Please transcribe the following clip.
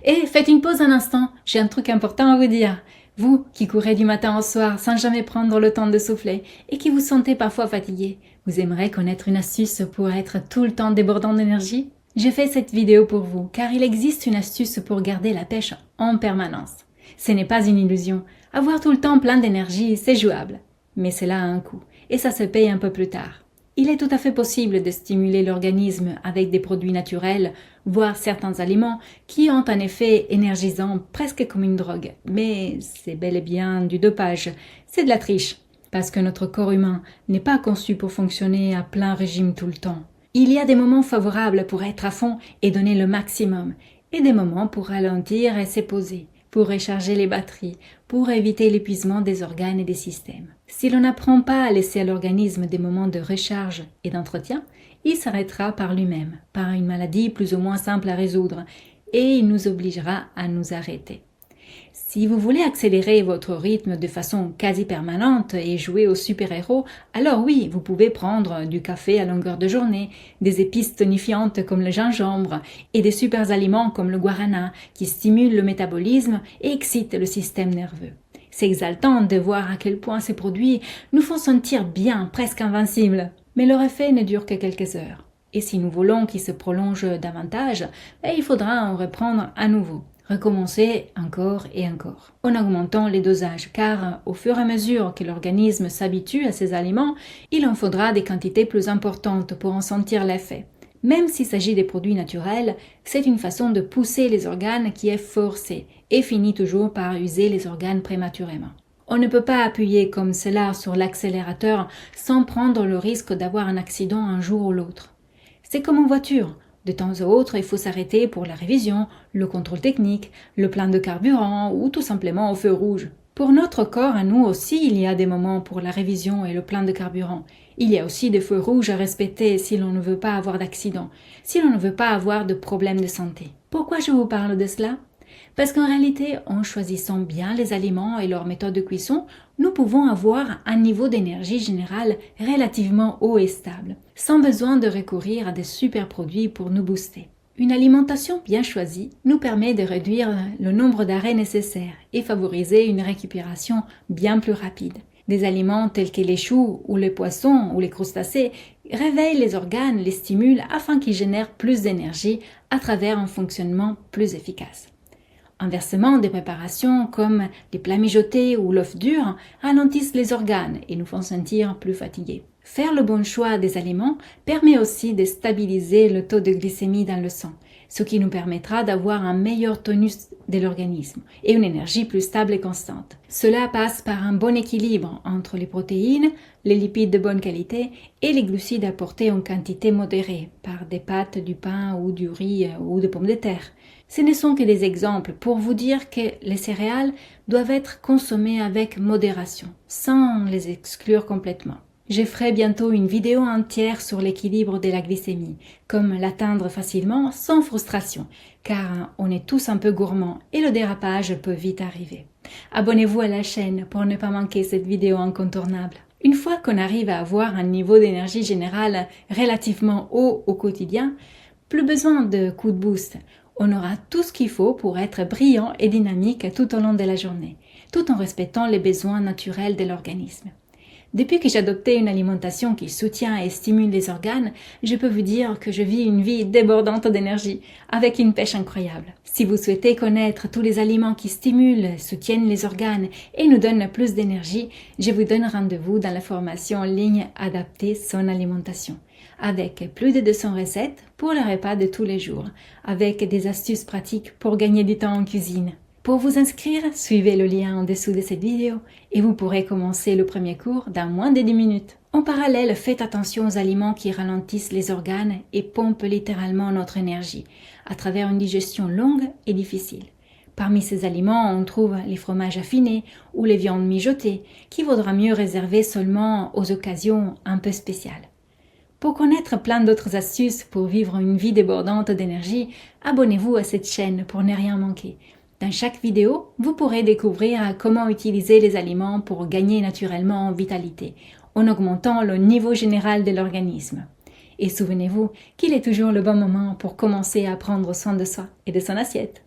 Et faites une pause un instant, j'ai un truc important à vous dire. Vous qui courez du matin au soir sans jamais prendre le temps de souffler et qui vous sentez parfois fatigué, vous aimeriez connaître une astuce pour être tout le temps débordant d'énergie? J'ai fait cette vidéo pour vous car il existe une astuce pour garder la pêche en permanence. Ce n'est pas une illusion. Avoir tout le temps plein d'énergie, c'est jouable. Mais cela a un coût et ça se paye un peu plus tard. Il est tout à fait possible de stimuler l'organisme avec des produits naturels, voire certains aliments qui ont un effet énergisant presque comme une drogue. Mais c'est bel et bien du dopage, c'est de la triche, parce que notre corps humain n'est pas conçu pour fonctionner à plein régime tout le temps. Il y a des moments favorables pour être à fond et donner le maximum, et des moments pour ralentir et se poser, pour recharger les batteries, pour éviter l'épuisement des organes et des systèmes. Si l'on n'apprend pas à laisser à l'organisme des moments de recharge et d'entretien, il s'arrêtera par lui-même, par une maladie plus ou moins simple à résoudre, et il nous obligera à nous arrêter. Si vous voulez accélérer votre rythme de façon quasi permanente et jouer au super-héros, alors oui, vous pouvez prendre du café à longueur de journée, des épices tonifiantes comme le gingembre et des super aliments comme le guarana qui stimulent le métabolisme et excitent le système nerveux. C'est exaltant de voir à quel point ces produits nous font sentir bien, presque invincibles. Mais leur effet ne dure que quelques heures. Et si nous voulons qu'il se prolonge davantage, il faudra en reprendre à nouveau. Recommencer encore et encore, en augmentant les dosages, car au fur et à mesure que l'organisme s'habitue à ces aliments, il en faudra des quantités plus importantes pour en sentir l'effet. Même s'il s'agit des produits naturels, c'est une façon de pousser les organes qui est forcée et finit toujours par user les organes prématurément. On ne peut pas appuyer comme cela sur l'accélérateur sans prendre le risque d'avoir un accident un jour ou l'autre. C'est comme en voiture. De temps à autre, il faut s'arrêter pour la révision, le contrôle technique, le plein de carburant ou tout simplement au feu rouge. Pour notre corps, à nous aussi, il y a des moments pour la révision et le plein de carburant. Il y a aussi des feux rouges à respecter si l'on ne veut pas avoir d'accident, si l'on ne veut pas avoir de problèmes de santé. Pourquoi je vous parle de cela? Parce qu'en réalité, en choisissant bien les aliments et leur méthode de cuisson, nous pouvons avoir un niveau d'énergie générale relativement haut et stable, sans besoin de recourir à des super produits pour nous booster. Une alimentation bien choisie nous permet de réduire le nombre d'arrêts nécessaires et favoriser une récupération bien plus rapide. Des aliments tels que les choux ou les poissons ou les crustacés réveillent les organes, les stimulent afin qu'ils génèrent plus d'énergie à travers un fonctionnement plus efficace. Inversement, des préparations comme les plats mijotés ou l'œuf dur ralentissent les organes et nous font sentir plus fatigués. Faire le bon choix des aliments permet aussi de stabiliser le taux de glycémie dans le sang, ce qui nous permettra d'avoir un meilleur tonus de l'organisme et une énergie plus stable et constante. Cela passe par un bon équilibre entre les protéines, les lipides de bonne qualité et les glucides apportés en quantité modérée par des pâtes, du pain ou du riz ou des pommes de terre. Ce ne sont que des exemples pour vous dire que les céréales doivent être consommées avec modération, sans les exclure complètement. Je ferai bientôt une vidéo entière sur l'équilibre de la glycémie, comme l'atteindre facilement sans frustration, car on est tous un peu gourmands et le dérapage peut vite arriver. Abonnez-vous à la chaîne pour ne pas manquer cette vidéo incontournable. Une fois qu'on arrive à avoir un niveau d'énergie générale relativement haut au quotidien, plus besoin de coups de boost. On aura tout ce qu'il faut pour être brillant et dynamique tout au long de la journée, tout en respectant les besoins naturels de l'organisme. Depuis que j'ai adopté une alimentation qui soutient et stimule les organes, je peux vous dire que je vis une vie débordante d'énergie, avec une pêche incroyable. Si vous souhaitez connaître tous les aliments qui stimulent, soutiennent les organes et nous donnent plus d'énergie, je vous donne rendez-vous dans la formation en ligne Adapter son alimentation, avec plus de 200 recettes pour le repas de tous les jours, avec des astuces pratiques pour gagner du temps en cuisine. Pour vous inscrire, suivez le lien en dessous de cette vidéo et vous pourrez commencer le premier cours dans moins de 10 minutes. En parallèle, faites attention aux aliments qui ralentissent les organes et pompent littéralement notre énergie à travers une digestion longue et difficile. Parmi ces aliments, on trouve les fromages affinés ou les viandes mijotées qu'il vaudra mieux réserver seulement aux occasions un peu spéciales. Pour connaître plein d'autres astuces pour vivre une vie débordante d'énergie, abonnez-vous à cette chaîne pour ne rien manquer. Dans chaque vidéo, vous pourrez découvrir comment utiliser les aliments pour gagner naturellement en vitalité, en augmentant le niveau général de l'organisme. Et souvenez-vous qu'il est toujours le bon moment pour commencer à prendre soin de soi et de son assiette.